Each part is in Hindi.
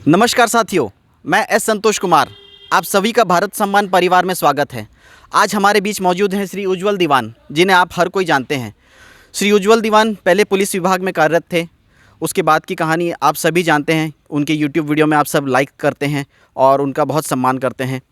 नमस्कार साथियों, मैं एस संतोष कुमार। आप सभी का भारत सम्मान परिवार में स्वागत है। आज हमारे बीच मौजूद हैं श्री उज्जवल दीवान, जिन्हें आप हर कोई जानते हैं। श्री उज्जवल दीवान पहले पुलिस विभाग में कार्यरत थे। उसके बाद की कहानी आप सभी जानते हैं। उनके यूट्यूब वीडियो में आप सब लाइक करते हैं और उनका बहुत सम्मान करते हैं।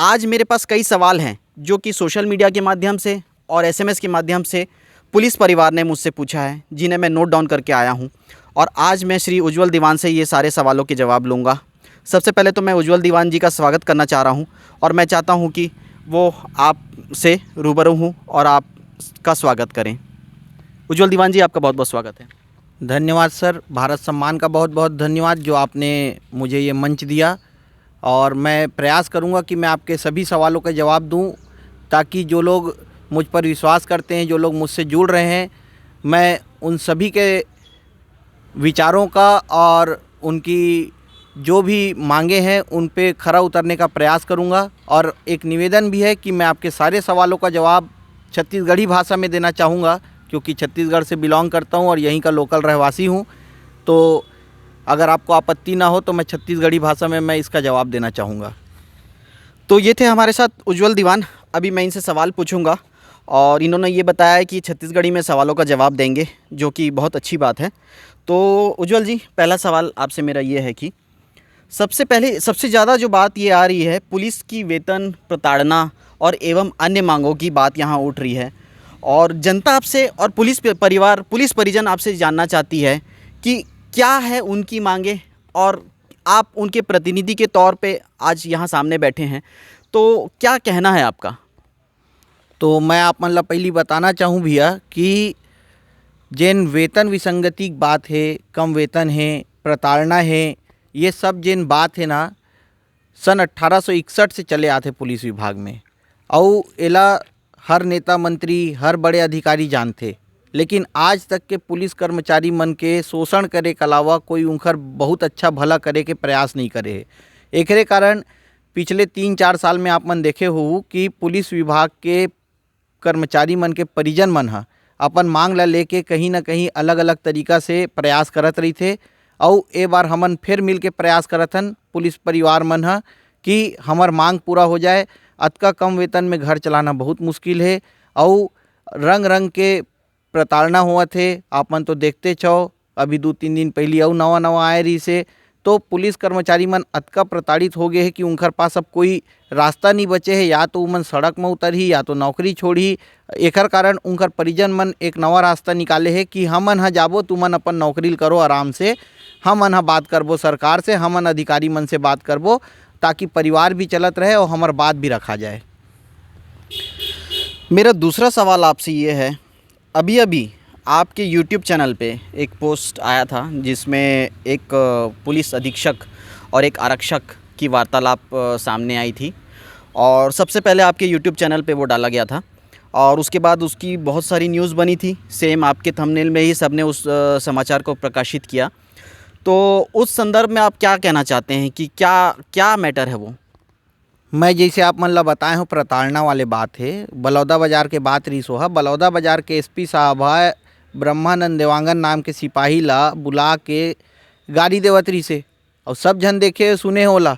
आज मेरे पास कई सवाल हैं जो कि सोशल मीडिया के माध्यम से और SMS के माध्यम से पुलिस परिवार ने मुझसे पूछा है, जिन्हें मैं नोट डाउन करके आया हूं। और आज मैं श्री उज्जवल दीवान से ये सारे सवालों के जवाब लूँगा। सबसे पहले तो मैं उज्जवल दीवान जी का स्वागत करना चाह रहा हूं और मैं चाहता हूं कि वो आपसे रूबरू हूं और आपका स्वागत करें। उज्जवल दीवान जी, आपका बहुत बहुत स्वागत है। धन्यवाद सर। भारत सम्मान का बहुत बहुत धन्यवाद जो आपने मुझे ये मंच दिया, और मैं प्रयास करूंगा कि मैं आपके सभी सवालों का जवाब दूं, ताकि जो लोग मुझ पर विश्वास करते हैं, जो लोग मुझसे जुड़ रहे हैं, मैं उन सभी के विचारों का और उनकी जो भी मांगे हैं उन पे खरा उतरने का प्रयास करूंगा। और एक निवेदन भी है कि मैं आपके सारे सवालों का जवाब छत्तीसगढ़ी भाषा में देना चाहूँगा, क्योंकि छत्तीसगढ़ से बिलोंग करता हूं और यहीं का लोकल रहवासी हूं। तो अगर आपको आपत्ति ना हो तो मैं छत्तीसगढ़ी भाषा में मैं इसका जवाब देना चाहूँगा। तो ये थे हमारे साथ उज्जवल दीवान। अभी मैं इनसे सवाल पूछूंगा और इन्होंने ये बताया है कि छत्तीसगढ़ी में सवालों का जवाब देंगे, जो कि बहुत अच्छी बात है। तो उज्जवल जी, पहला सवाल आपसे मेरा ये है कि सबसे ज़्यादा जो बात ये आ रही है, पुलिस की वेतन प्रताड़ना और एवं अन्य मांगों की बात यहाँ उठ रही है, और जनता आपसे और पुलिस परिजन आपसे जानना चाहती है कि क्या है उनकी मांगे, और आप उनके प्रतिनिधि के तौर पे आज यहाँ सामने बैठे हैं, तो क्या कहना है आपका? तो मैं आप मतलब पहली बताना चाहूँ भैया कि जिन वेतन विसंगति की बात है, कम वेतन है, प्रताड़ना है, ये सब जिन बात है ना, सन 1861 से चले आते पुलिस विभाग में, और एला हर नेता मंत्री, हर बड़े अधिकारी जानते। लेकिन आज तक के पुलिस कर्मचारी मन के शोषण करे के अलावा कोई उनकर बहुत अच्छा भला करे के प्रयास नहीं करे है। एकरे कारण पिछले 3-4 साल में आप मन देखे हो कि पुलिस विभाग के कर्मचारी मन के परिजन मन ह अपन मांग ला लेके कहीं ना कहीं अलग अलग तरीका से प्रयास करत रही थे। और ए बार हमन फिर मिल के प्रयास करत हन पुलिस परिवार मन ह कि हमार मांग पूरा हो जाए। अतका कम वेतन में घर चलाना बहुत मुश्किल है, और रंग रंग के प्रताड़ना हुआ थे। आप मन तो देखते छो, अभी 2-3 दिन पहले और नवा नवा आए रही से। तो पुलिस कर्मचारी मन अतका प्रताड़ित हो गए हैं कि उनकर पास अब कोई रास्ता नहीं बचे है, या तो उमन सड़क में उतरही या तो नौकरी छोड़ी। एकर कारण उनकर परिजन मन एक नवा रास्ता निकाले है कि हमन ह जाबो, तुमन अपन नौकरी करो आराम से, हमन ह बात करबो सरकार से, हमन अधिकारी मन से बात करबो, ताकि परिवार भी चलत रहे और हमार बात भी रखा जाए। मेरा दूसरा सवाल आपसे ये है, अभी अभी आपके YouTube चैनल पे एक पोस्ट आया था जिसमें एक पुलिस अधीक्षक और एक आरक्षक की वार्तालाप सामने आई थी, और सबसे पहले आपके YouTube चैनल पे वो डाला गया था, और उसके बाद उसकी बहुत सारी न्यूज़ बनी थी। सेम आपके थंबनेल में ही सबने उस समाचार को प्रकाशित किया। तो उस संदर्भ में आप क्या कहना चाहते हैं कि क्या क्या मैटर है वो? मैं जैसे आप मन ला बताए हूँ, प्रताड़ना वाले बात है। बलौदा बाजार के बात रही सो है। बलौदा बाजार के SP साहब है ब्रह्मानंद देवांगन नाम के सिपाही ला बुला के गाड़ी देवत रही से, और सब जन देखे सुने होला,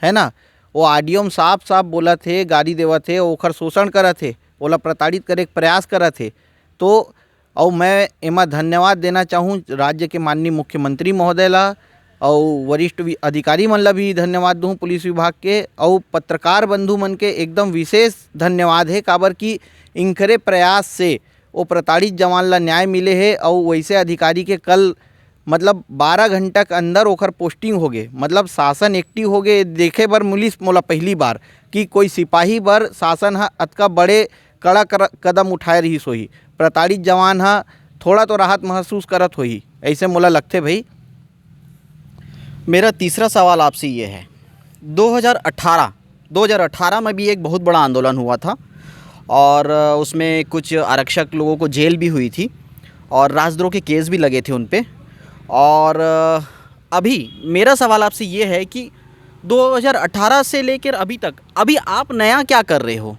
है ना। वो ऑडियो में साफ साफ बोला थे, गाड़ी देवत थे, ओखर शोषण करत थे, ओला प्रताड़ित करे के प्रयास करत थे। तो और मैं एमा धन्यवाद देना चाहूँ राज्य के माननीय मुख्यमंत्री महोदय ला, और वरिष्ठ अधिकारी मन ला भी धन्यवाद दूँ पुलिस विभाग के, और पत्रकार बंधु मन के एकदम विशेष धन्यवाद है, काबर कि इनकरे प्रयास से वो प्रताड़ित जवान ला न्याय मिले है। और वैसे अधिकारी के कल मतलब 12 घंटा के अंदर ओखर पोस्टिंग हो गए, मतलब शासन एक्टिव हो गए। देखे बर मिलिस मोला पहली बार कि कोई सिपाही बर शासन हा अतका बड़े कड़ा कदम उठाए रही सोही। प्रताड़ित जवान हा थोड़ा तो राहत महसूस करत होही, ऐसे मोला लगते भाई। मेरा तीसरा सवाल आपसे ये है, 2018 में भी एक बहुत बड़ा आंदोलन हुआ था, और उसमें कुछ आरक्षक लोगों को जेल भी हुई थी, और राजद्रोह के केस भी लगे थे उन पे। और अभी मेरा सवाल आपसे ये है कि 2018 से लेकर अभी तक अभी आप नया क्या कर रहे हो?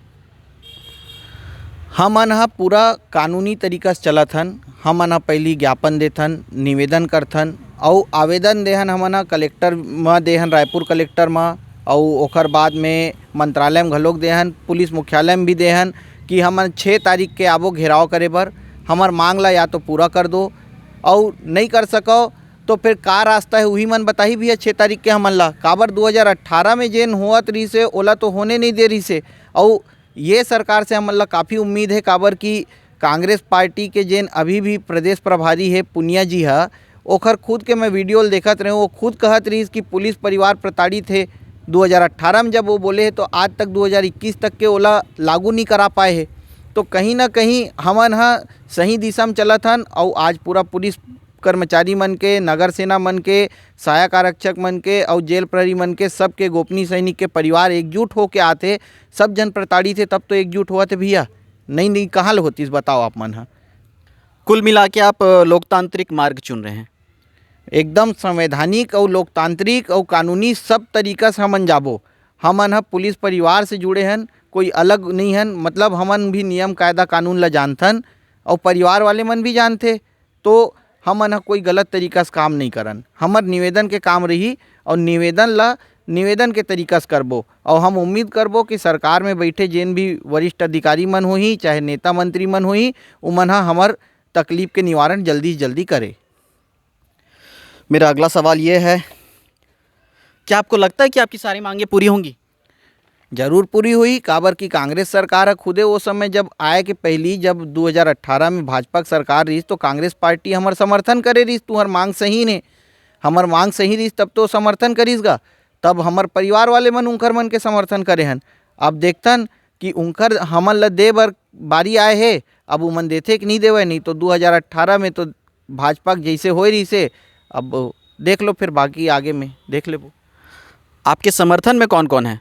हमन ह पूरा कानूनी तरीका से चलत हन। हमन ह पहली ज्ञापन देथन, निवेदन करथन और आवेदन देहन हमन ह कलेक्टर में देहन, रायपुर कलेक्टर में, और ओकर बाद में मंत्रालय में घलोक देहन, पुलिस मुख्यालय में भी देहन कि हमन 6 तारीख के आबो घेराव करे बर, हमर मांग ला या तो पूरा कर दो, और नहीं कर सको तो फिर का रास्ता है वही मन बताही भैया। 6 तारीख के हमन ला काबर 2018 में जेन होत रही से ओला तो होने नहीं दे रही से। और ये सरकार से हमन ला काफ़ी उम्मीद है, काबर कि कांग्रेस पार्टी के जेन अभी भी प्रदेश प्रभारी है पुनिया जी है, ओखर खुद के मैं वीडियो देखत रहे, वो खुद कहत रही कि पुलिस परिवार प्रताड़ित है। 2018 में जब वो बोले है तो आज तक 2021 तक के ओला लागू नहीं करा पाए है। तो कहीं ना कहीं हमन हा सही दिशा में चलत हन, और आज पूरा पुलिस कर्मचारी मन के, नगर सेना मन के, सहायक आरक्षक मन के और जेल प्रहरी मन के, सबके गोपनीय सैनिक के परिवार एकजुट होके आते, सब जन प्रताड़ित थे तब तो एकजुट हुआ थे भैया, नहीं कहाँ ले होतीस बताओ आप मन हा। कुल मिला के आप लोकतांत्रिक मार्ग चुन रहे हैं। एकदम संवैधानिक और लोकतांत्रिक और कानूनी सब तरीका से हमन जाबो। हमन ह पुलिस परिवार से जुड़े हन, कोई अलग नहीं हन, मतलब हमन भी नियम कायदा कानून ला जानथन और परिवार वाले मन भी जानते। तो हमन ह कोई गलत तरीका से काम नहीं करन, हमर निवेदन के काम रही और निवेदन ला निवेदन के तरीका से करबो। और हम उम्मीद करबो कि सरकार में बैठे जेन भी वरिष्ठ अधिकारी मन होही, चाहे नेता मंत्री मन होही, उमन ह हमर तकलीफ के निवारण जल्दी से जल्दी करे। मेरा अगला सवाल ये है, क्या आपको लगता है कि आपकी सारी मांगें पूरी होंगी? जरूर पूरी हुई, काबर की कांग्रेस सरकार खुदे वो समय जब आए कि पहली जब 2018 में भाजपा की सरकार रही तो कांग्रेस पार्टी हमार समर्थन करे रही, तुहर मांग सही ने, हमार मांग सही रही तब तो समर्थन करीसगा, तब हमार परिवार वाले मन उनकर मन के समर्थन करे हन। अब देखतन कि उनकर हमन ला दे बर बारी आए है, अब उमन देथे कि नहीं देवे, नहीं तो 2018 में तो भाजपा जैसे हो रही से, अब देख लो फिर बाकी आगे में देख ले। आपके समर्थन में कौन कौन है?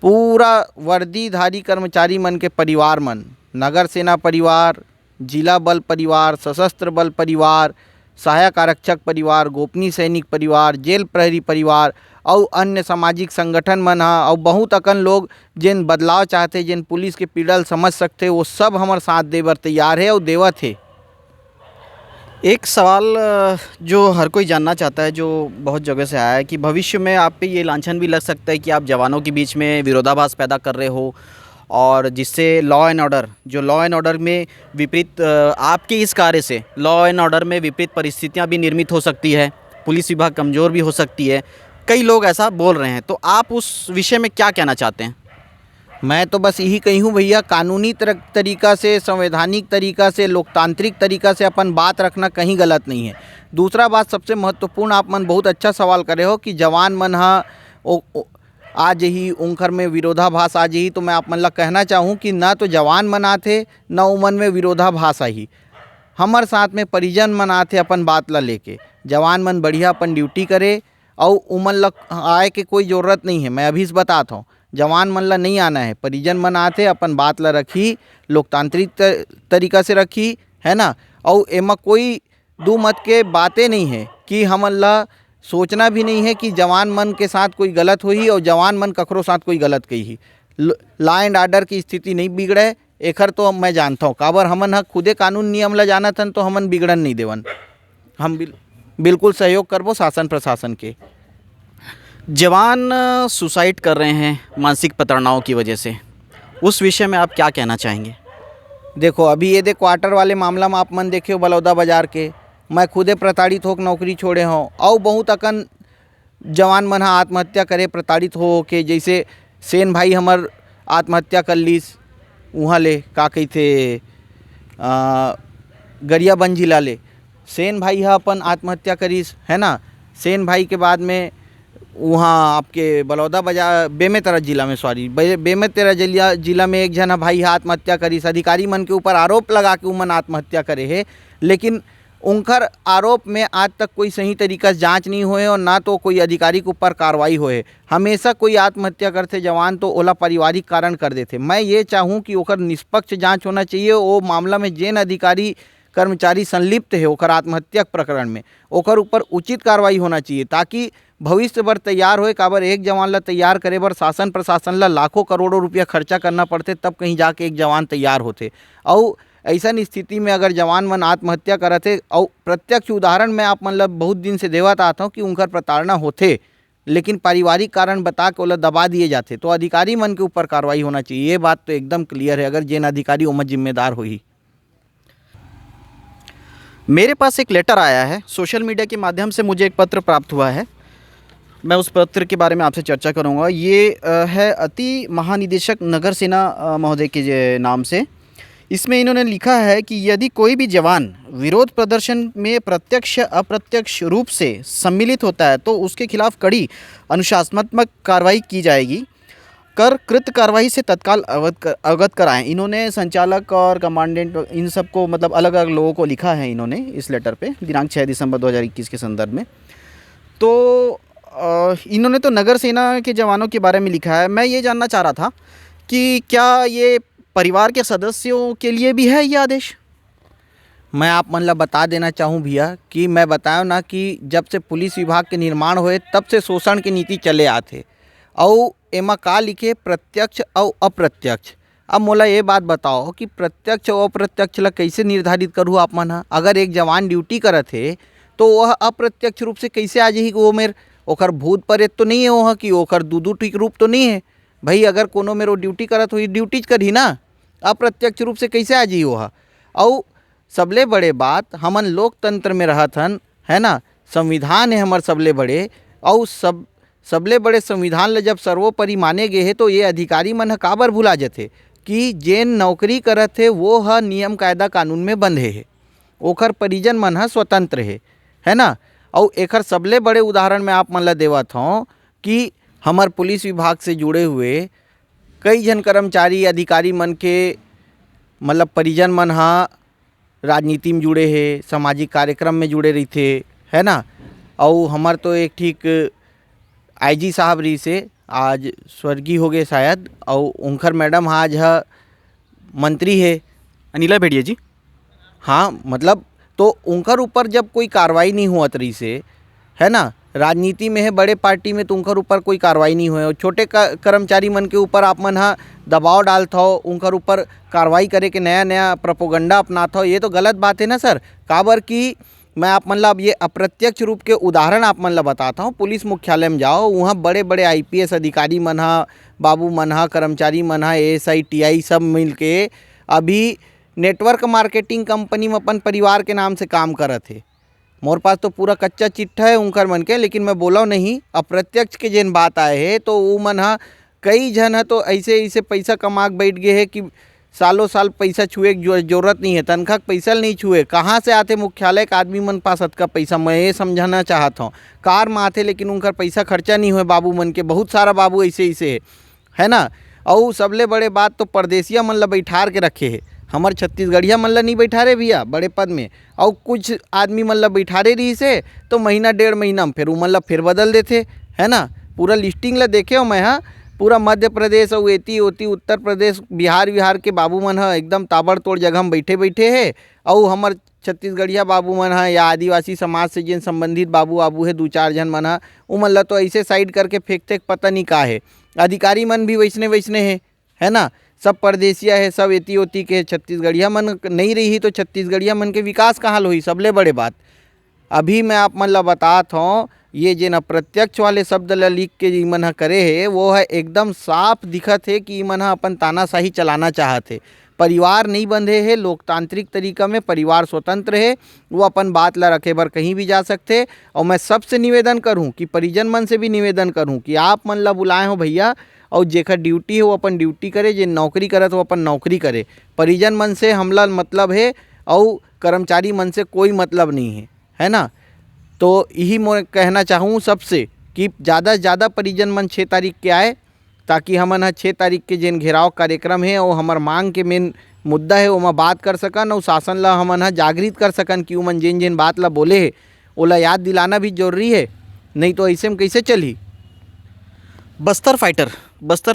पूरा वर्दीधारी कर्मचारी मन के परिवार मन, नगर सेना परिवार, जिला बल परिवार, सशस्त्र बल परिवार, सहायक आरक्षक परिवार, गोपनीय सैनिक परिवार, जेल प्रहरी परिवार और अन्य सामाजिक संगठन मन हा, और बहुत अकन लोग जेन बदलाव चाहते, जेन पुलिस के पीड़ल समझ सकते, वो सब हमार साथ दे बर तैयार है और देवत है। एक सवाल जो हर कोई जानना चाहता है, जो बहुत जगह से आया है, कि भविष्य में आप पे ये लांछन भी लग सकता है कि आप जवानों के बीच में विरोधाभास पैदा कर रहे हो, और जिससे लॉ एंड ऑर्डर में विपरीत, आपके इस कार्य से लॉ एंड ऑर्डर में विपरीत परिस्थितियां भी निर्मित हो सकती है, पुलिस विभाग कमज़ोर भी हो सकती है, कई लोग ऐसा बोल रहे हैं। तो आप उस विषय में क्या कहना चाहते हैं? मैं तो बस यही कही हूँ भैया, कानूनी तरीका से, संवैधानिक तरीका से, लोकतांत्रिक तरीका से अपन बात रखना कहीं गलत नहीं है। दूसरा बात सबसे महत्वपूर्ण, आप मन बहुत अच्छा सवाल करे हो कि जवान मन हा आज ही उनकर में विरोधाभास आज ही, तो मैं आप मन ला कहना चाहूँ कि ना तो जवान मन आथे ना उमन में विरोधाभास आई, हमार साथ में परिजन मन आथे अपन बात ला लेके। जवान मन बढ़िया अपन ड्यूटी करे और उमन ला आए के कोई ज़रूरत नहीं है, मैं अभी से बताता हूँ, जवान मन ला नहीं आना है, परिजन मन आते अपन बात ला रखी, लोकतांत्रिक तरीका से रखी, है ना। और एमा कोई दो मत के बातें नहीं है कि हमन ला सोचना भी नहीं है कि जवान मन के साथ कोई गलत हुई और जवान मन ककरो साथ कोई गलत कही। लॉ एंड ऑर्डर की स्थिति नहीं बिगड़े, एखर तो मैं जानता हूँ, काबर हमन ह खुदे कानून नियम ला जानत हन, तो हमन बिगड़न नहीं देवन, हम बिल्कुल सहयोग करबो शासन प्रशासन के। जवान सुसाइड कर रहे हैं मानसिक प्रताड़नाओं की वजह से, उस विषय में आप क्या कहना चाहेंगे? देखो अभी ये क्वार्टर वाले मामला में आप मन देखे हो बलौदा बाजार के, मैं खुदे प्रताड़ित होकर नौकरी छोड़े हूँ, और बहुत अकन जवान मन आत्महत्या करे प्रताड़ित हो के, जैसे सेन भाई हमार आत्महत्या कर लीस, वहाँ ले का कहते गरियाबंद जिला ले सेन भाई हा अपन आत्महत्या करीस, है ना। सेन भाई के बाद में वहाँ आपके बलौदा बाजार बेमेतरा जिला में, सॉरी बेमेतरा जिला में एक जन भाई आत्महत्या करीस, अधिकारी मन के ऊपर आरोप लगा के उमन आत्महत्या करे है, लेकिन उनकर आरोप में आज तक कोई सही तरीका से जांच नहीं होए और ना तो कोई अधिकारी के ऊपर कार्रवाई होए। हमेशा कोई आत्महत्या करते जवान तो ओला पारिवारिक कारण कर देते। मैं ये चाहूँ कि ओकर निष्पक्ष जांच होना चाहिए, वो मामला में जेन अधिकारी कर्मचारी संलिप्त है ओकर आत्महत्या प्रकरण में, ओकर ऊपर उचित कार्रवाई होना चाहिए, ताकि भविष्य बर तैयार होए। काबर एक जवान ला तैयार करे बर शासन प्रशासन ला लाखों करोड़ों रुपया खर्चा करना पड़ते, तब कहीं जाके एक जवान तैयार होते। और ऐसा स्थिति में अगर जवान मन आत्महत्या करत है, और प्रत्यक्ष उदाहरण मैं आप मतलब बहुत दिन से देवत आता हूँ कि उनकर प्रताड़ना होते, लेकिन पारिवारिक कारण बता के ओला दबा दिए जाते, तो अधिकारी मन के ऊपर कार्रवाई होना चाहिए। ये बात तो एकदम क्लियर है, अगर जेन अधिकारी ओमा जिम्मेदार होही। मेरे पास एक लेटर आया है, सोशल मीडिया के माध्यम से मुझे एक पत्र प्राप्त हुआ है। मैं उस पत्र के बारे में आपसे चर्चा करूंगा। ये है अति महानिदेशक नगर सेना महोदय के नाम से। इसमें इन्होंने लिखा है कि यदि कोई भी जवान विरोध प्रदर्शन में प्रत्यक्ष अप्रत्यक्ष रूप से सम्मिलित होता है तो उसके खिलाफ कड़ी अनुशासनात्मक कार्रवाई की जाएगी। कर कृत कार्रवाई से तत्काल अवगत कराएं। इन्होंने संचालक और कमांडेंट इन सबको मतलब अलग अलग लोगों को लिखा है इन्होंने इस लेटर पे, दिनांक 6 दिसंबर 2021 के संदर्भ में। तो इन्होंने तो नगर सेना के जवानों के बारे में लिखा है। मैं ये जानना चाह रहा था कि क्या ये परिवार के सदस्यों के लिए भी है ये आदेश? मैं आप मतलब बता देना चाहूँ भैया कि मैं बताया ना कि जब से पुलिस विभाग के निर्माण हुए तब से शोषण की नीति चले आते, और एमा का लिखे प्रत्यक्ष और अप्रत्यक्ष। अब मोला ये बात बताओ कि प्रत्यक्ष और अप्रत्यक्ष ला कैसे निर्धारित करूँ आप मन? अगर एक जवान ड्यूटी करत है तो वह अप्रत्यक्ष रूप से कैसे आ जाही? वो मेर ओकर भूत प्रेत तो नहीं है वह, कि ओकर दूदू ठीक रूप तो नहीं है भाई। अगर कोनो मेरे ड्यूटी करत हुई ड्यूटीज करही ना, अप्रत्यक्ष रूप से कैसे आ जाही वह? और सबले बड़े बात, हमन लोकतंत्र में रहत हन, है ना, संविधान है हमार सबले बड़े, और सबले बड़े संविधान ले जब सर्वोपरि माने गए है तो ये अधिकारी मन ह काबर भुला जाते कि जेन नौकरी करत है वो ह नियम कायदा कानून में बंधे है, ओकर परिजन मन ह स्वतंत्र है ना। और एकर सबले बड़े उदाहरण मैं आप मन ला देवत हूँ कि हमार पुलिस विभाग से जुड़े हुए कई जन कर्मचारी अधिकारी मन के मतलब परिजन मन ह राजनीति में जुड़े है, सामाजिक कार्यक्रम में जुड़े रहते, है ना। और हमार तो एक ठीक आईजी साहब रही से आज स्वर्गीय हो गए शायद, और उनकर मैडम आज मंत्री है अनिला भेड़िया जी। हाँ, मतलब तो उनकर ऊपर जब कोई कार्रवाई नहीं हुआ तरी से, है ना, राजनीति में है बड़े पार्टी में तो उनकर ऊपर कोई कार्रवाई नहीं हुए, और छोटे कर्मचारी मन के ऊपर आप मन दबाव डालत हो, उनकर ऊपर कार्रवाई करे के नया नया प्रोपोगंडा अपनात हो, ये तो गलत बात है ना सर। काबर कि मैं आप मन ला अब ये अप्रत्यक्ष रूप के उदाहरण आप मन ला बताता हूँ। पुलिस मुख्यालय में जाओ, वहाँ बड़े बड़े आईपीएस अधिकारी मन बाबू मन कर्मचारी मन एएसआई टीआई सब मिल के अभी नेटवर्क मार्केटिंग कंपनी में अपन परिवार के नाम से काम करत है। मोर पास तो पूरा कच्चा चिट्ठा है उनकर मन के, लेकिन मैं बोला नहीं। अप्रत्यक्ष के जेन बात आए है तो वो मन कई जन है तो ऐसे ऐसे पैसा कमा के बैठ गए है कि सालों साल पैसा छुए की जरूरत नहीं है, तनख्वाह पैसा नहीं छुए। कहाँ से आते मुख्यालय के आदमी मन पास अतका पैसा? मैं ये समझाना चाहता हूँ, कार में आते लेकिन उनका पैसा खर्चा नहीं हुए बाबू मन के, बहुत सारा बाबू ऐसे ऐसे है ना। और सबले बड़े बात तो परदेसिया मन ला बैठार के रखे है, हमार छत्तीसगढ़िया मन ला नहीं बैठा रहे भैया बड़े पद में, और कुछ आदमी मन ला बैठा रही से तो महीना डेढ़ महीना में फिर मन ला फिर बदल देते, है ना। पूरा लिस्टिंग ला देखे हो मैं, हाँ, पूरा मध्य प्रदेश और एती ओती उत्तर प्रदेश बिहार के बाबू मन एकदम ताबड़तोड़ जगह में बैठे बैठे है। और हमार छत्तीसगढ़िया बाबू मन या आदिवासी समाज से जिन संबंधित बाबू आबू है दो चार जन मन वो मन ला तो ऐसे साइड करके फेंकते पता नहीं का है। अधिकारी मन भी वैसने वैसने है ना, सब परदेसिया है, सब एती ओती के। छत्तीसगढ़िया मन नहीं रही तो छत्तीसगढ़िया मन के विकास कहाँ होई? सबले बड़े बात अभी मैं आप मन ला बतात हूँ, ये जेन अप्रत्यक्ष वाले शब्द ला लिख के इमन ह करे है वो है एकदम साफ दिखत है कि इमन ह अपन तानाशाही चलाना चाहत है। परिवार नहीं बंधे है, लोकतांत्रिक तरीका में परिवार स्वतंत्र है, वो अपन बात ला रखे बर कहीं भी जा सकते। और मैं सबसे निवेदन करूं कि परिजन मन से भी निवेदन करूं कि आप मन ला बुलाए हो भैया, और जेकर ड्यूटी है वो अपन ड्यूटी करे, जे नौकरी करत वो अपन नौकरी करे। परिजन मन से हमला मतलब है और कर्मचारी मन से कोई मतलब नहीं है ना। तो यही मैं कहना चाहूँ सबसे कि ज़्यादा से ज़्यादा परिजन मन 6 तारीख के आए, ताकि हमन 6 तारीख के जेन घेराव कार्यक्रम है और हमार मांग के मेन मुद्दा है ओमा बात कर सकन, और शासन ला हमन जागृत कर सकन कि उमन जेन जेन बात ला बोले है ओला याद दिलाना भी जरूरी है, नहीं तो ऐसे में कैसे चली। बस्तर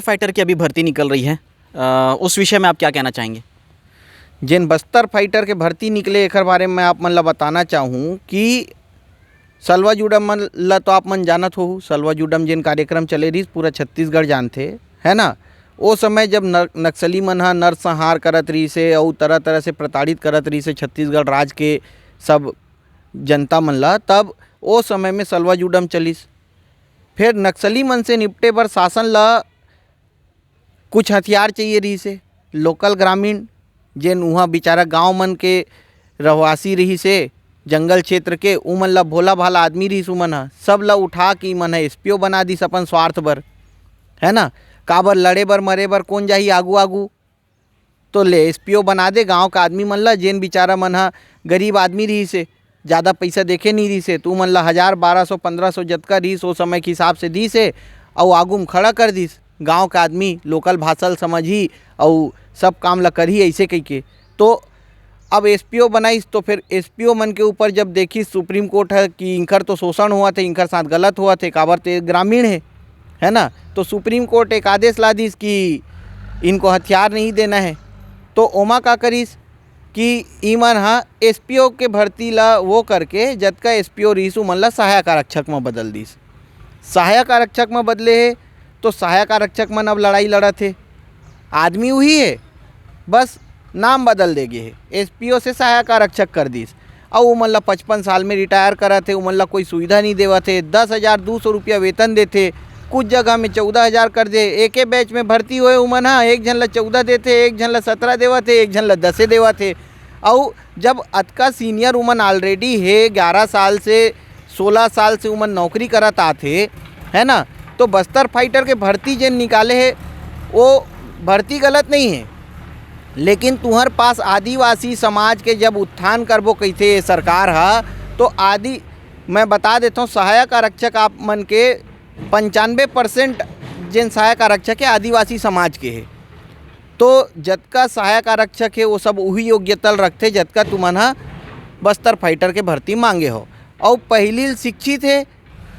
फाइटर की अभी भर्ती निकल रही है, उस विषय में आप क्या कहना चाहेंगे? जेन बस्तर फाइटर के भर्ती निकले एक बारे में आप मन ला बताना चाहूँ कि सलवा जुडम मन ला तो आप मन जानत हो, सलवा जुडम जेन कार्यक्रम चले रही पूरा छत्तीसगढ़ जानते, है ना। वो समय जब नक्सली मन ह नरसंहार करत रही से और तरह तरह से प्रताड़ित करत रही से छत्तीसगढ़ राज के सब जनता मन ला, तब वो समय में सलवा जुडम चलिस। फिर नक्सली मन से निपटे बर शासन ला कुछ हथियार चाहिए रही से। लोकल ग्रामीण जेन उहाँ बेचारा गांव मन के रहवासी रही से, जंगल क्षेत्र के, उमन ला भोला भाला आदमी रही उमन ह सब ला उठा के मन ह एसपीओ बना दिस अपन स्वार्थ बर, है ना। काबर लड़े बर मरे बर कौन जाही आगू आगू, तो ले एसपीओ बना दे गांव का आदमी मन ला। जेन बेचारा मन ह गरीब आदमी रही से, ज़्यादा पैसा देखे नहीं रही से, तो मन ला 1000 1200 1500 जतका रहीस वो समय के हिसाब से दी से और आगू में खड़ा कर दिस। गांव का आदमी लोकल भाषा समझी और सब काम ला करही ऐसे कही के। तो अब एसपीओ बनाइस, तो फिर एसपीओ मन के ऊपर जब देखी सुप्रीम कोर्ट है कि इनकर तो शोषण हुआ थे, इनकर साथ गलत हुआ थे, काबर ते ग्रामीण है ना। तो सुप्रीम कोर्ट एक आदेश ला दिस कि इनको हथियार नहीं देना है। तो ओमा का करिस कि ईमन हा एसपीओ के भर्ती ला वो करके जतका एसपीओ रहीस मन ला सहायक आरक्षक में बदल दिस। सहायक आरक्षक में बदले है तो सहायक आरक्षक मन अब लड़ाई लड़त है, आदमी वही है, बस नाम बदल देगे है, एसपीओ से सहायक आरक्षक कर दिस। और उमन ला 55 साल में रिटायर करत है, उमन ला कोई सुविधा नहीं देवत है, 10,200 रुपया वेतन देते, कुछ जगह में 14,000 कर दे। एक बैच में भर्ती हुए उमन हा एक जन ला 14 देते, एक जन ला 17 देवत है, एक जन ला 10 देवत है। और जब अतका सीनियर उमन ऑलरेडी है, 11 साल से 16 साल से उमन नौकरी करत आते, है ना। तो बस्तर फाइटर के भर्ती जेन निकाले है वो भर्ती गलत नहीं है, लेकिन तुहर पास आदिवासी समाज के जब उत्थान करबो कहते सरकार हा, तो मैं बता देता हूँ सहायक आरक्षक आप मन के 95% जिन सहायक आरक्षक है आदिवासी समाज के है। तो जतका सहायक आरक्षक है वो सब वही योग्यता रखते जतका तुमन हा बस्तर फाइटर के भर्ती मांगे हो। और पहली शिक्षित है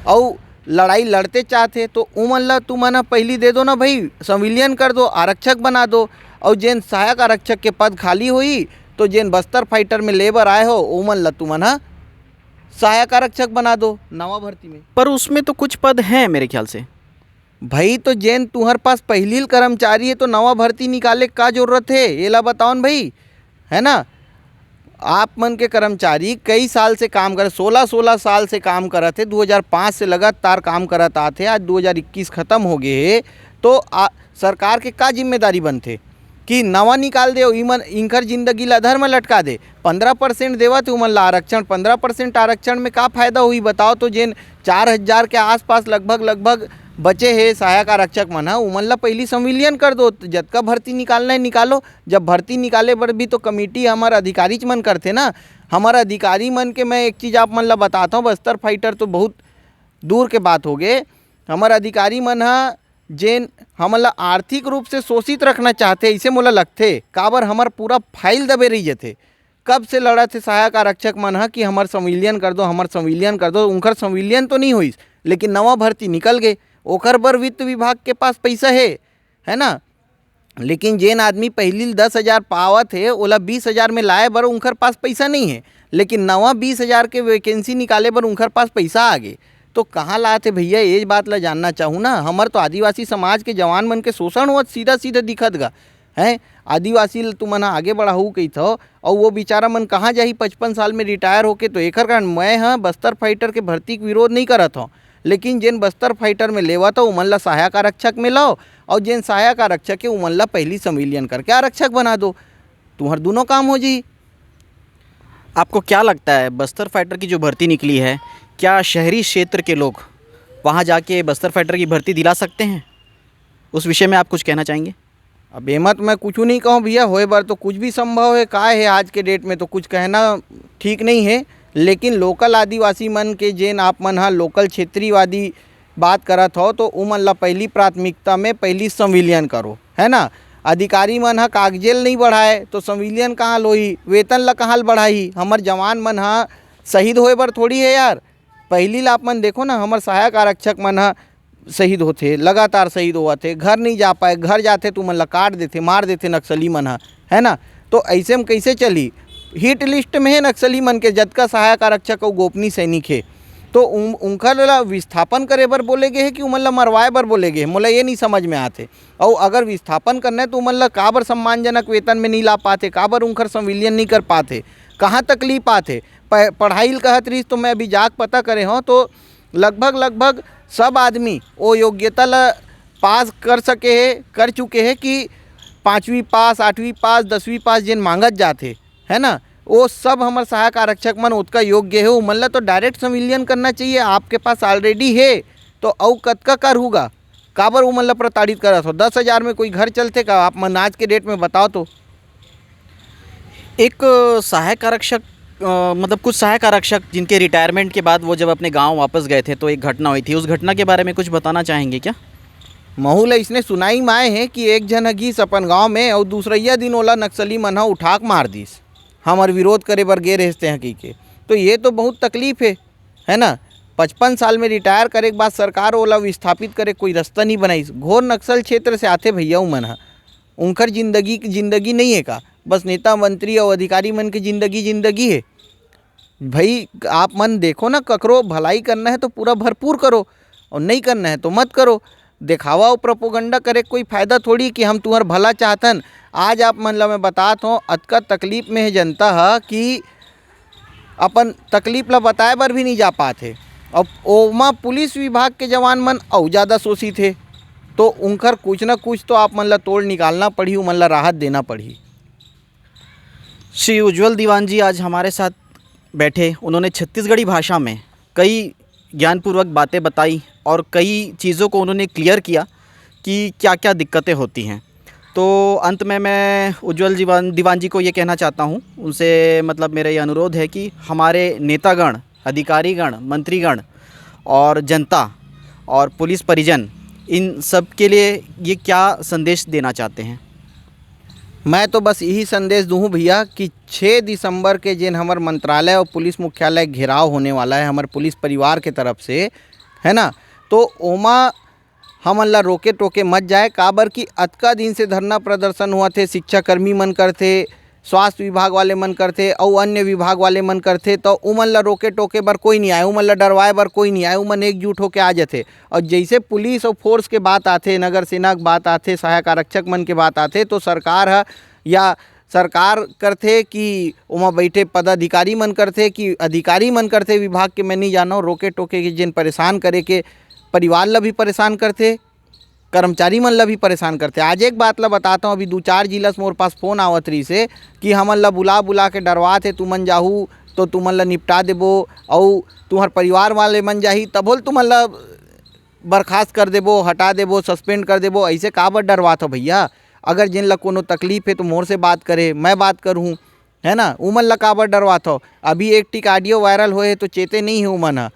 और लड़ाई लड़ते चाहते तो उमन ला तुमन पहली दे दो ना भाई, संविलियन कर दो, आरक्षक बना दो। और जेन सहायक आरक्षक के पद खाली हुई तो जेन बस्तर फाइटर में लेबर आए हो उमन ला तुमन सहायक आरक्षक बना दो नवा भर्ती में। पर उसमें तो कुछ पद हैं मेरे ख्याल से भाई। तो जेन तुम्हारे पास पहली कर्मचारी है तो नवा भर्ती निकाले का जरूरत है, ये ला बताओ भाई, है ना। आप मन के कर्मचारी कई साल से काम करे, 16 साल से काम करत है, 2005 से लगातार काम करत आते, आज 2021 खत्म हो गए। तो सरकार के का जिम्मेदारी बनते कि नवा निकाल दे, इनकर जिंदगी ला अधर में लटका दे। 15% देवत उमन ला आरक्षण, 15% आरक्षण में का फायदा हुई बताओ। तो जेन 4000 के आसपास लगभग बचे है सहायक आरक्षक मन उमन ला पहली संविलियन कर दो, जतका भर्ती निकालना है निकालो। जब भर्ती निकाले पर भी तो कमेटी हमारा अधिकारी मन करते ना। हमारा अधिकारी मन के मैं एक चीज़ आप मन ला बताता हूँ, बस्तर फाइटर तो बहुत दूर के बात हो गए। हमारा अधिकारी मन जेन हमला आर्थिक रूप से शोषित रखना चाहते ऐसे मोला लगते, काबर हमार पूरा फाइल दबे रही जाते। कब से लड़ा थे सहायक आरक्षक मन कि हमार संविलियन कर दो, हमार संविलियन कर दो। उनकर संविलियन तो नहीं हुई, लेकिन नवा भर्ती निकल गए, ओकर बर वित्त विभाग के पास पैसा है ना। लेकिन जेन आदमी पहली 10,000 पावत है ओला 20,000 में लाए बर उनकर पास पैसा नहीं है, लेकिन नवा 20,000 के वैकेंसी निकाले बर उनकर पास पैसा आ गए। तो कहाँ लाते भैया, ये बात ला जानना चाहूँ ना। हमार तो आदिवासी समाज के जवान मन के शोषण हुआ सीधा दिखत गा है। आदिवासी तुमन आगे बढ़ाऊ कही थो और वो बेचारा मन कहाँ जाही 55 साल में रिटायर होके। तो एकर कारण मैं बस्तर फाइटर के भर्ती के विरोध नहीं करत हूँ, लेकिन जेन बस्तर फाइटर में लेवा तो उमन ला सहायक आरक्षक में लाओ, और जेन सहायक आरक्षक है उमन ला पहली संविलियन करके आरक्षक बना दो, तुम्हार दोनों काम हो जी। आपको क्या लगता है बस्तर फाइटर की जो भर्ती निकली है, क्या शहरी क्षेत्र के लोग वहाँ जाके बस्तर फाइटर की भर्ती दिला सकते हैं? उस विषय में आप कुछ कहना चाहेंगे? अब एमत मैं कुछ नहीं कहूँ भैया, होए बार तो कुछ भी संभव है। का है आज के डेट में तो कुछ कहना ठीक नहीं है, लेकिन लोकल आदिवासी मन के जेन आप मन लोकल क्षेत्रीयवादी बात करत हो तो उमन ला पहली प्राथमिकता में पहली संविलियन करो, है ना। अधिकारी मन कागजेल नहीं बढ़ाए तो संविलियन कहाँ लोही, वेतन ला कहाँ बढ़ाई। हमार जवान मन शहीद होए बर थोड़ी है यार। पहली ला आप मन देखो ना, हमार सहायक आरक्षक मन शहीद होते, लगातार शहीद हुआ थे, घर नहीं जा पाए, घर जाते तो मन ला काट देते, मार देते नक्सली मन है ना। तो ऐसे में कैसे चली, हिट लिस्ट में है नक्सली मन के जतका सहायक आरक्षक और गोपनीय सैनिक है। तो उनका ला विस्थापन करे बर बोले गए है कि उमन ला मरवाए बर बोले गए, मोला ये नहीं समझ में आते। और अगर विस्थापन करना है तो उमन ला काबर सम्मानजनक वेतन में नहीं ला पाते, काबर उनकर संविलियन नहीं कर पाते, कहाँ तकलीफ आते। पढ़ाई कहत रही तो मैं अभी जाग पता करे हूँ तो लगभग सब आदमी वो योग्यता ला पास कर सके है, कर चुके हैं कि 5वीं पास, 8वीं पास, 10वीं पास जिन मांगत जाते है ना, वो सब हमारे सहायक आरक्षक मन उतना योग्य है। उमन ला तो डायरेक्ट संविलियन करना चाहिए, आपके पास ऑलरेडी है तो औ कतका कर होगा, काबर उमन ला प्रताड़ित करत हो। 10,000 में कोई घर चलते का? आप मन आज के डेट में बताओ तो। एक सहायक आरक्षक मतलब कुछ सहायक आरक्षक जिनके रिटायरमेंट के बाद वो जब अपने गांव वापस गए थे तो एक घटना हुई थी, उस घटना के बारे में कुछ बताना चाहेंगे क्या? महू इसने सुनाई माए हैं कि एक जन गीस अपन गांव में और दूसरैया दिन ओला नक्सली मन ह उठाक मार दीस, हमार विरोध करे बर गे रहते हैं के। तो ये तो बहुत तकलीफ है ना। 55 साल में रिटायर करे के बाद सरकार ओला विस्थापित करे कोई रास्ता नहीं बनाई। घोर नक्सल क्षेत्र से आते भैया मन ह, उनकर जिंदगी नहीं है का, बस नेता मंत्री और अधिकारी मन की जिंदगी है। भाई आप मन देखो ना, ककरो भलाई करना है तो पूरा भरपूर करो और नहीं करना है तो मत करो। दिखावा और प्रोपोगंडा करे कोई फ़ायदा थोड़ी कि हम तुम्हार भला चाहतन। आज आप मन ला मैं बतात हूँ अतका तकलीफ में है जनता है कि अपन तकलीफ ला बताए बर भी नहीं जा पाते। अब ओमा पुलिस विभाग के जवान मन और ज़्यादा शोषित है, तो उनकर कुछ ना कुछ तो आप मन ला तोड़ निकालना पड़ी, उमन ला राहत देना पड़ी। श्री उज्जवल दीवान जी आज हमारे साथ बैठे, उन्होंने छत्तीसगढ़ी भाषा में कई ज्ञानपूर्वक बातें बताई और कई चीज़ों को उन्होंने क्लियर किया कि क्या क्या दिक्कतें होती हैं। तो अंत में मैं उज्जवल दीवान जी को ये कहना चाहता हूँ, उनसे मतलब मेरा ये अनुरोध है कि हमारे नेतागण, अधिकारीगण, मंत्रीगण और जनता और पुलिस परिजन, इन सब के लिए ये क्या संदेश देना चाहते हैं? मैं तो बस यही संदेश दूँ भैया कि 6 दिसंबर के जिन हमार मंत्रालय और पुलिस मुख्यालय घेराव होने वाला है हमारे पुलिस परिवार के तरफ से, है ना, तो ओमा हमन ला रोके टोके मत जाए। काबर कि अतका दिन से धरना प्रदर्शन हुआ थे, शिक्षा कर्मी मन करते, स्वास्थ्य विभाग वाले मन करते और अन्य विभाग वाले मन करते, तो उमन ला रोके टोके बर कोई नहीं आए, उमन ला डरवाए बर कोई नहीं आए। उमन एकजुट होके आ जाते। और जैसे पुलिस और फोर्स के बात आते, नगर सेना की बात आते, सहायक आरक्षक मन के बात आते, तो सरकार है या सरकार करते कि उमा बैठे पदाधिकारी मन करते कि अधिकारी मन करते विभाग के, मैं नहीं जानो, रोके टोके के जिन परेशान करे के परिवार ला भी परेशान करते, कर्मचारी मन ला भी परेशान करते। आज एक बात ला बताता हूँ, अभी 2-4 जिला से मोर पास फ़ोन आवत रही से कि हमन ला बुला के डरवाते, तुमन जाहू तो तुमन ला निपटा देबो और तुम्हार परिवार वाले मन जाही तब बोल तुमन ला बर्खास्त कर देबो, हटा देबो, सस्पेंड कर देबो। ऐसे काबर डरवात हो भैया? अगर जिन ला कोनो तकलीफ है तो मोर से बात करे, मैं बात करूँ, है ना। उमन ला काबर डरवात हो? अभी एक टिक ऑडियो वायरल होए तो चेते नहीं है उमन ह।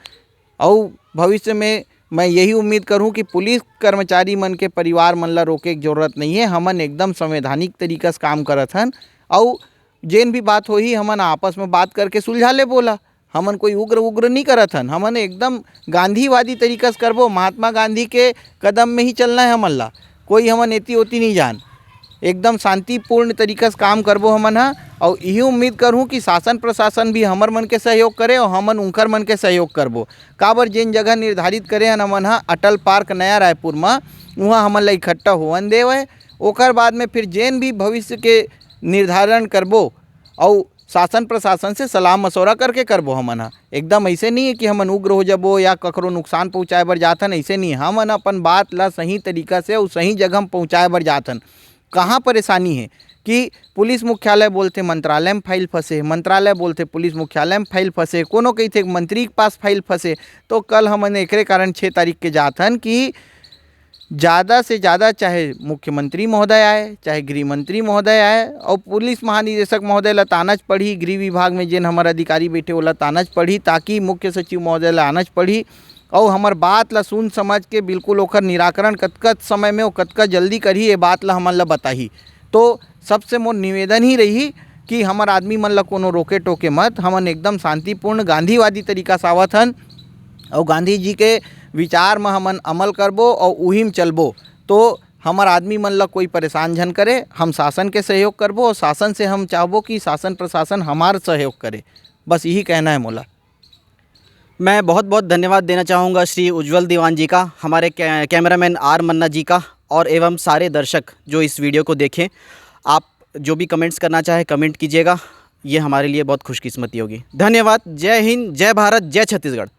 और भविष्य में मैं यही उम्मीद करूं कि पुलिस कर्मचारी मन के परिवार मन ला रोके की जरूरत नहीं है। हमन एकदम संवैधानिक तरीका से काम करत हन और जेन भी बात होही हमन आपस में बात करके सुलझा ले बोला। हमन कोई उग्र नहीं करत हन, हमन एकदम गांधीवादी तरीका से करबो। महात्मा गांधी के कदम में ही चलना है हमन ला, कोई हमन एती ओती नहीं जान, एकदम शांतिपूर्ण तरीका से काम करबो हमन हा। और यही उम्मीद करूँ कि शासन प्रशासन भी हमर मन के सहयोग करे और हमन उनकर मन के सहयोग करबो। काबर जिन जगह निर्धारित करे हन हमन हा अटल पार्क नया रायपुर में, वहाँ हमन ला इकट्ठा होवन देवे। ओकर बाद में फिर जेन भी भविष्य के निर्धारण करबो और शासन प्रशासन से सलाह मशवरा करके करबो हमन हा। एकदम ऐसे नहीं है कि हमन उग्र हो जाबो या ककरो नुकसान पहुँचाए बर जाथन, ऐसे नहीं। हमन अपन बात ला सही तरीका से और सही जगह में पहुँचाए बर जाथन। कहाँ परेशानी है कि पुलिस मुख्यालय बोलते मंत्रालय में फाइल फंसे, मंत्रालय बोलते पुलिस मुख्यालय में फाइल फंसे, कोनो कहते मंत्री के पास फाइल फंसे। तो कल हमन एकरे कारण 6 तारीख के जाथन कि ज़्यादा से ज़्यादा चाहे मुख्यमंत्री महोदय आए, चाहे गृह मंत्री महोदय आए और पुलिस महानिदेशक महोदय ला तानच पढ़ी, गृह विभाग में जिन हमारे अधिकारी बैठे ओला तानच पढ़ी, ताकि मुख्य सचिव महोदय ला आनच पढ़ी और हमार बात ला सुन समझ के बिल्कुल ओकर निराकरण कतका समय में और कतका जल्दी करी, ये बात ला हमन ला बताही। तो सबसे मोर निवेदन ही रही कि हमार आदमी मन ला कोनो रोके टोके मत। हमन एकदम शांतिपूर्ण गांधीवादी तरीका से आवत हन और गांधी जी के विचार में हमन अमल करबो और उही में चलबो। तो हमार आदमी मन ला कोई परेशान झन करे, हम शासन के सहयोग करबो और शासन से हम चाहबो कि शासन प्रशासन हमार सहयोग करे। बस यही कहना है मोला। मैं बहुत बहुत धन्यवाद देना चाहूँगा श्री उज्जवल दीवान जी का, हमारे कैमरामैन आर मन्ना जी का, और एवं सारे दर्शक जो इस वीडियो को देखें। आप जो भी कमेंट्स करना चाहे कमेंट कीजिएगा, ये हमारे लिए बहुत खुशकिस्मती होगी। धन्यवाद। जय हिंद, जय भारत, जय छत्तीसगढ़।